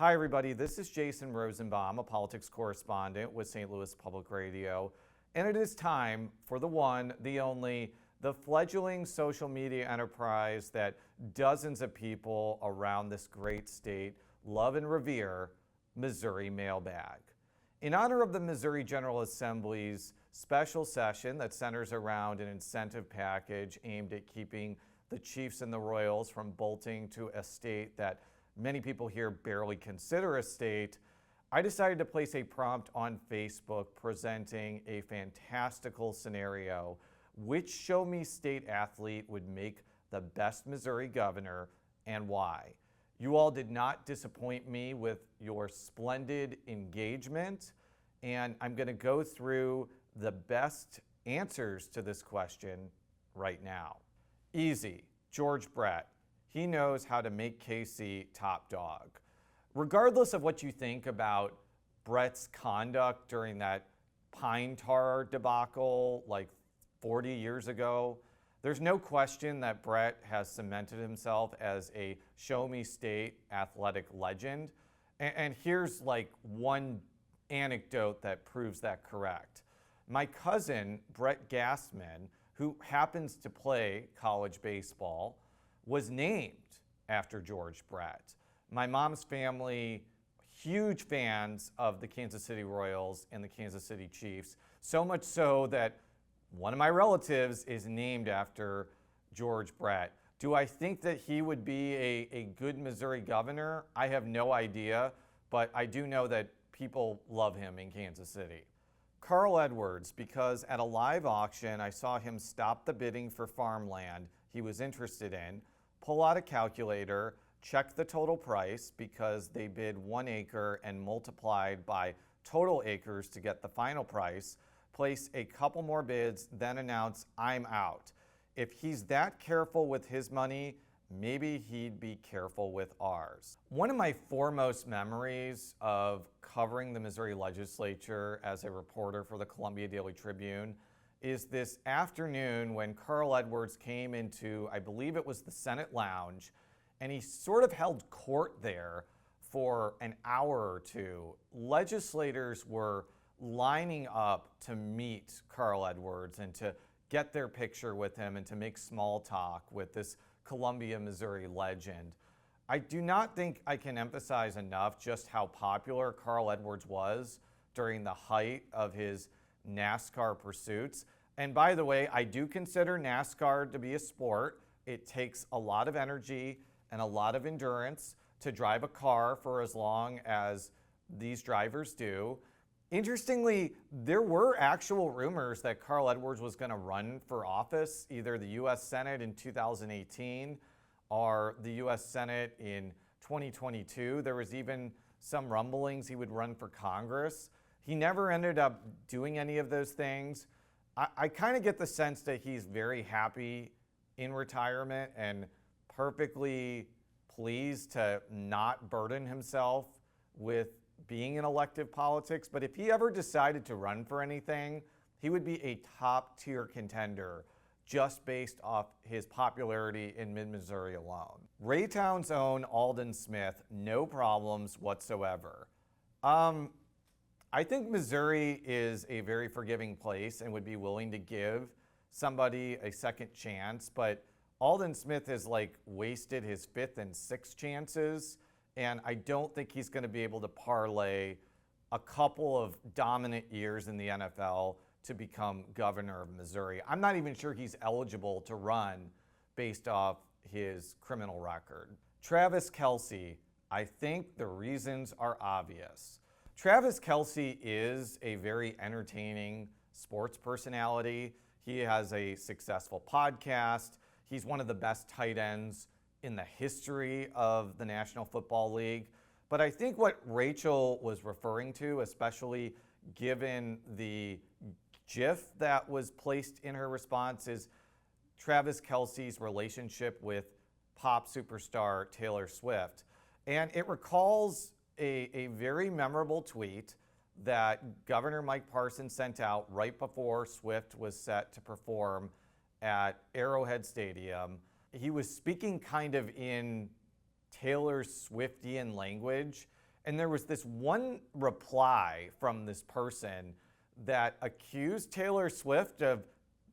Hi, everybody. This is Jason Rosenbaum, a politics correspondent with St. Louis Public Radio. And it is time for the one, the only, the fledgling social media enterprise that dozens of people around this great state love and revere, Missouri Mailbag. In honor of the Missouri General Assembly's special session that centers around an incentive package aimed at keeping the Chiefs and the Royals from bolting to a state that many people here barely consider a state, I decided to place a prompt on Facebook presenting a fantastical scenario. Which show me state athlete would make the best Missouri governor and why? You all did not disappoint me with your splendid engagement, and I'm going to go through the best answers to this question right now. Easy, George Brett. He knows how to make KC top dog. Regardless of what you think about Brett's conduct during that pine tar debacle like 40 years ago, there's no question that Brett has cemented himself as a show me state athletic legend. And here's like one anecdote that proves that correct. My cousin, Brett Gassman, who happens to play college baseball, was named after George Brett. My mom's family, huge fans of the Kansas City Royals and the Kansas City Chiefs, so much so that one of my relatives is named after George Brett. Do I think that he would be a good Missouri governor? I have no idea, but I do know that people love him in Kansas City. Carl Edwards, because at a live auction, I saw him stop the bidding for farmland he was interested in, pull out a calculator, check the total price because they bid 1 acre and multiplied by total acres to get the final price, place a couple more bids, then announce, I'm out. If he's that careful with his money, maybe he'd be careful with ours. One of my foremost memories of covering the Missouri legislature as a reporter for the Columbia Daily Tribune is this afternoon when Carl Edwards came into, I believe it was the Senate lounge, and he sort of held court there for an hour or two. Legislators were lining up to meet Carl Edwards and to get their picture with him and to make small talk with this Columbia, Missouri legend. I do not think I can emphasize enough just how popular Carl Edwards was during the height of his NASCAR pursuits. And by the way, I do consider NASCAR to be a sport. It takes a lot of energy and a lot of endurance to drive a car for as long as these drivers do. Interestingly, there were actual rumors that Carl Edwards was going to run for office, either the U.S. Senate in 2018 or the U.S. Senate in 2022. There was even some rumblings he would run for Congress. He never ended up doing any of those things. I kind of get the sense that he's very happy in retirement and perfectly pleased to not burden himself with being in elective politics. But if he ever decided to run for anything, he would be a top-tier contender just based off his popularity in mid-Missouri alone. Raytown's own Alden Smith, no problems whatsoever. I think Missouri is a very forgiving place and would be willing to give somebody a second chance, but Alden Smith has like wasted his 5th and 6th chances, and I don't think he's going to be able to parlay a couple of dominant years in the NFL to become governor of Missouri. I'm not even sure he's eligible to run based off his criminal record. Travis Kelce, I think the reasons are obvious. Travis Kelce is a very entertaining sports personality. He has a successful podcast. He's one of the best tight ends in the history of the National Football League. But I think what Rachel was referring to, especially given the GIF that was placed in her response, is Travis Kelce's relationship with pop superstar Taylor Swift. And it recalls a very memorable tweet that Governor Mike Parson sent out right before Swift was set to perform at Arrowhead Stadium. He was speaking kind of in Taylor's Swiftian language, And there was this one reply from this person that accused Taylor Swift of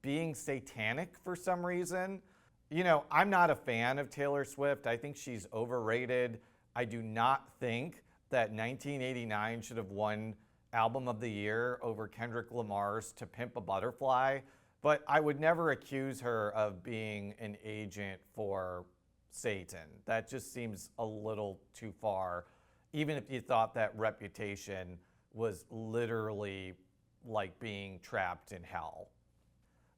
being satanic for some reason. You know, I'm not a fan of Taylor Swift. I think she's overrated. I do not think that 1989 should have won Album of the Year over Kendrick Lamar's To Pimp a Butterfly, but I would never accuse her of being an agent for Satan. That just seems a little too far, even if you thought that Reputation was literally like being trapped in hell.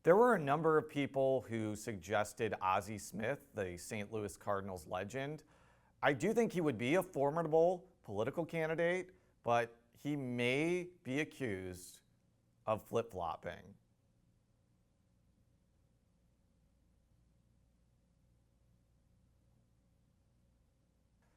There were a number of people who suggested Ozzie Smith, the St. Louis Cardinals legend. I do think he would be a formidable political candidate, but he may be accused of flip-flopping.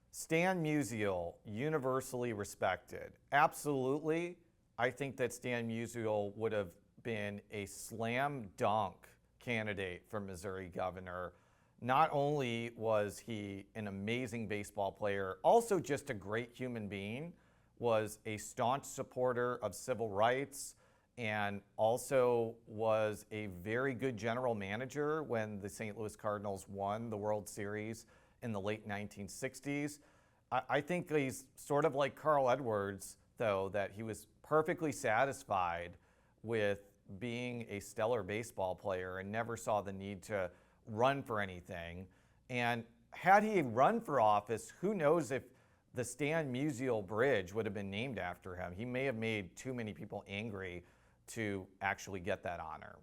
Stan Musial, universally respected. Absolutely, I think that Stan Musial would have been a slam dunk candidate for Missouri governor. Not only was he an amazing baseball player, also just a great human being, was a staunch supporter of civil rights, and also was a very good general manager when the St. Louis Cardinals won the World Series in the late 1960s. I think he's sort of like Carl Edwards, though, that he was perfectly satisfied with being a stellar baseball player and never saw the need to run for anything. And had he run for office, who knows if the Stan Musial Bridge would have been named after him. He may have made too many people angry to actually get that honor.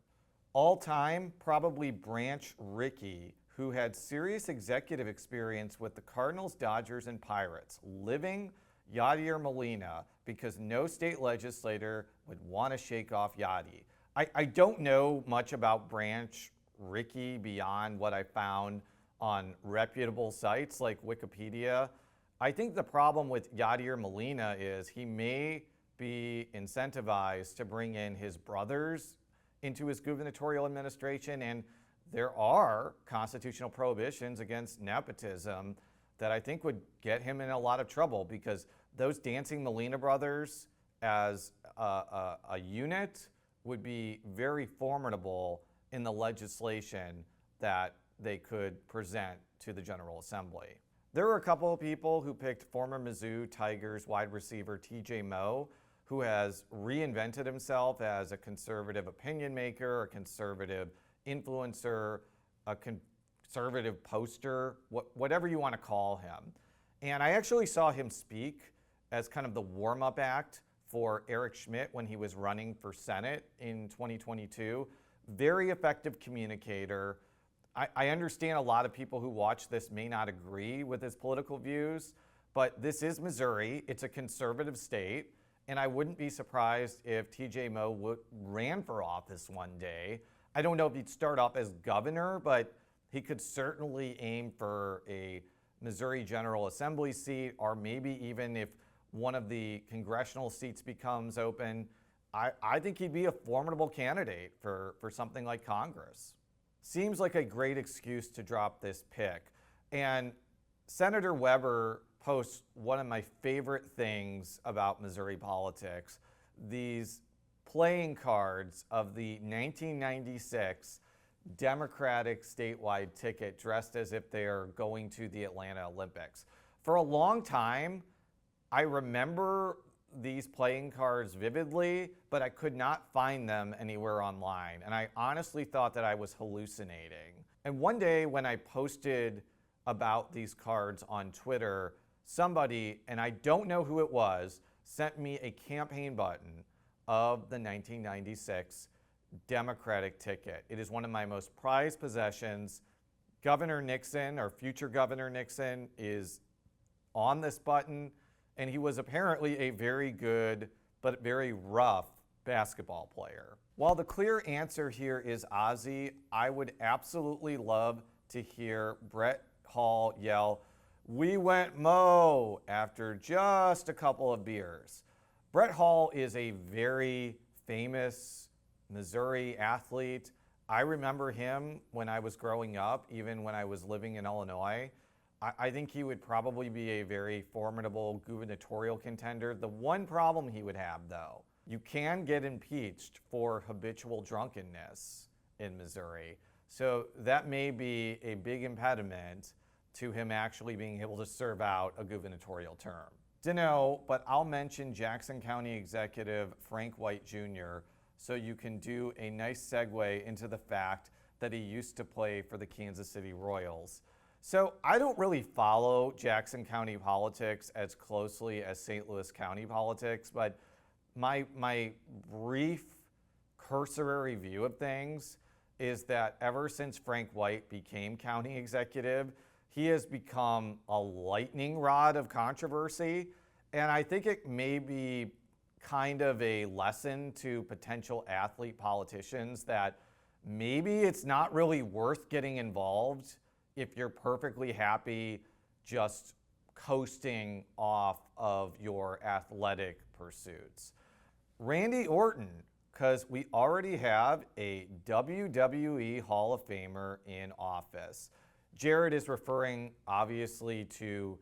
All time, probably Branch Rickey, who had serious executive experience with the Cardinals, Dodgers, and Pirates. Living Yadier Molina, because no state legislator would want to shake off Yadi. I don't know much about Branch Rickey beyond what I found on reputable sites like Wikipedia. I think the problem with Yadier Molina is he may be incentivized to bring in his brothers into his gubernatorial administration, and there are constitutional prohibitions against nepotism that I think would get him in a lot of trouble, because those Dancing Molina brothers as a unit would be very formidable in the legislation that they could present to the General Assembly. There were a couple of people who picked former Mizzou Tigers wide receiver TJ Moe, who has reinvented himself as a conservative opinion maker, a conservative influencer, a conservative poster, whatever you want to call him. And I actually saw him speak as kind of the warm-up act for Eric Schmidt when he was running for Senate in 2022. Very effective communicator. I understand a lot of people who watch this may not agree with his political views, but this is Missouri. It's a conservative state, and I wouldn't be surprised if TJ Moe ran for office one day. I don't know if he'd start off as governor, but he could certainly aim for a Missouri General Assembly seat, or maybe even if one of the congressional seats becomes open, I think he'd be a formidable candidate for something like Congress. Seems like a great excuse to drop this pick. And Senator Weber posts one of my favorite things about Missouri politics, these playing cards of the 1996 Democratic statewide ticket dressed as if they are going to the Atlanta Olympics. For a long time, I remember these playing cards vividly, but I could not find them anywhere online. And I honestly thought that I was hallucinating. And one day when I posted about these cards on Twitter, somebody, and I don't know who it was, sent me a campaign button of the 1996 Democratic ticket. It is one of my most prized possessions. Governor Nixon, or future Governor Nixon, is on this button, and he was apparently a very good but very rough basketball player. While the clear answer here is Ozzie, I would absolutely love to hear Brett Hall yell, "We went Mo," after just a couple of beers. Brett Hall is a very famous Missouri athlete. I remember him when I was growing up, even when I was living in Illinois. I think he would probably be a very formidable gubernatorial contender. The one problem he would have, though, you can get impeached for habitual drunkenness in Missouri. So that may be a big impediment to him actually being able to serve out a gubernatorial term. Dunno, but I'll mention Jackson County Executive Frank White Jr. so you can do a nice segue into the fact that he used to play for the Kansas City Royals. So I don't really follow Jackson County politics as closely as St. Louis County politics, but my brief cursory view of things is that ever since Frank White became county executive, he has become a lightning rod of controversy. And I think it may be kind of a lesson to potential athlete politicians that maybe it's not really worth getting involved if you're perfectly happy just coasting off of your athletic pursuits. Randy Orton, because we already have a WWE Hall of Famer in office. Jared is referring obviously to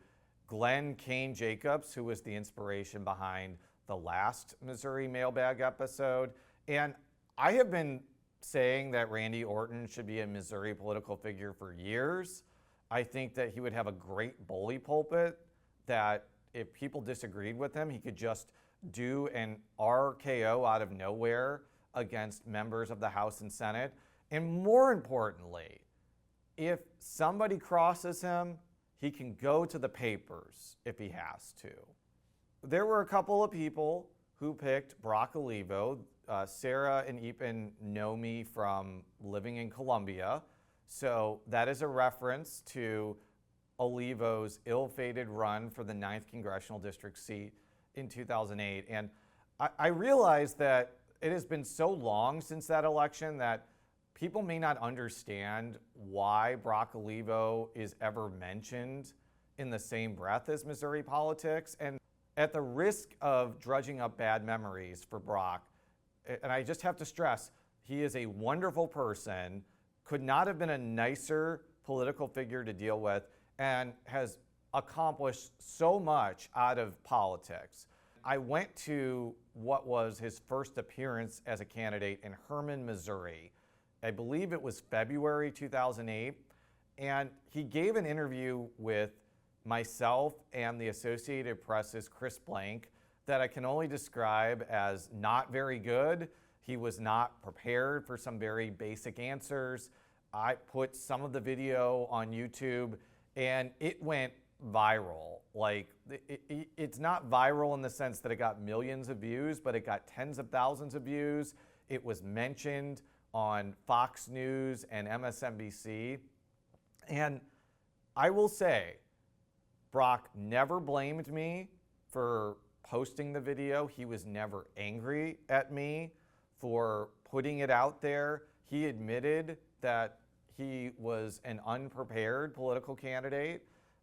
Glenn Kane Jacobs, who was the inspiration behind the last Missouri Mailbag episode. And I have been saying that Randy Orton should be a Missouri political figure for years. I think that he would have a great bully pulpit, that if people disagreed with him, he could just do an RKO out of nowhere against members of the House and Senate. And more importantly, if somebody crosses him, he can go to the papers if he has to. There were a couple of people who picked Brock Olivo. Sarah and Epen know me from living in Columbia, so that is a reference to Olivo's ill-fated run for the 9th Congressional District seat in 2008. And I realize that it has been so long since that election that people may not understand why Brock Olivo is ever mentioned in the same breath as Missouri politics. And at the risk of drudging up bad memories for Brock, and I just have to stress, he is a wonderful person, could not have been a nicer political figure to deal with, and has accomplished so much out of politics. I went to what was his first appearance as a candidate in Hermann, Missouri. I believe it was February 2008, and he gave an interview with myself and the Associated Press's Chris Blank that I can only describe as not very good. He was not prepared for some very basic answers. I put some of the video on YouTube and it went viral. Like, it's not viral in the sense that it got millions of views, but it got tens of thousands of views. It was mentioned on Fox News and MSNBC. And I will say, Brock never blamed me for posting the video. He was never angry at me for putting it out there. He admitted that he was an unprepared political candidate.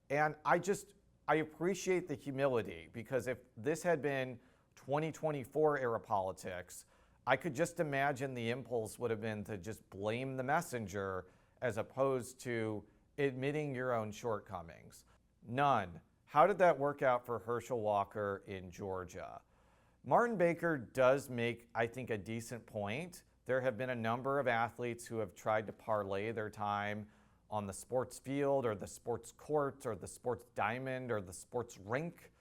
And I appreciate the humility, because if this had been 2024 era politics, I could just imagine the impulse would have been to just blame the messenger as opposed to admitting your own shortcomings. None. How did that work out for Herschel Walker in Georgia? Martin Baker does make, I think, a decent point. There have been a number of athletes who have tried to parlay their time on the sports field or the sports court or the sports diamond or the sports rink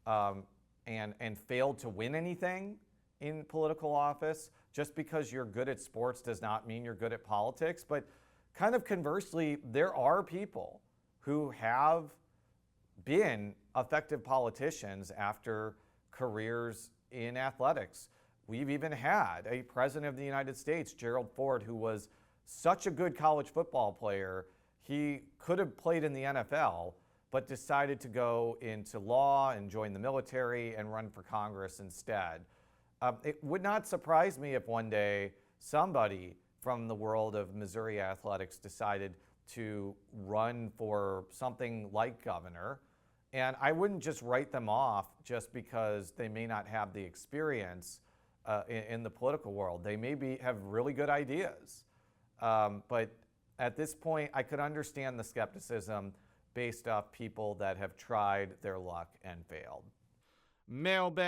and failed to win anything in political office. Just because you're good at sports does not mean you're good at politics. But kind of conversely, there are people who have been effective politicians after careers in athletics. We've even had a president of the United States, Gerald Ford, who was such a good college football player. He could have played in the NFL, but decided to go into law and join the military and run for Congress instead. It would not surprise me if one day somebody from the world of Missouri athletics decided to run for something like governor. And I wouldn't just write them off just because they may not have the experience in the political world. They may have really good ideas. But at this point, I could understand the skepticism based off people that have tried their luck and failed. Mailbag.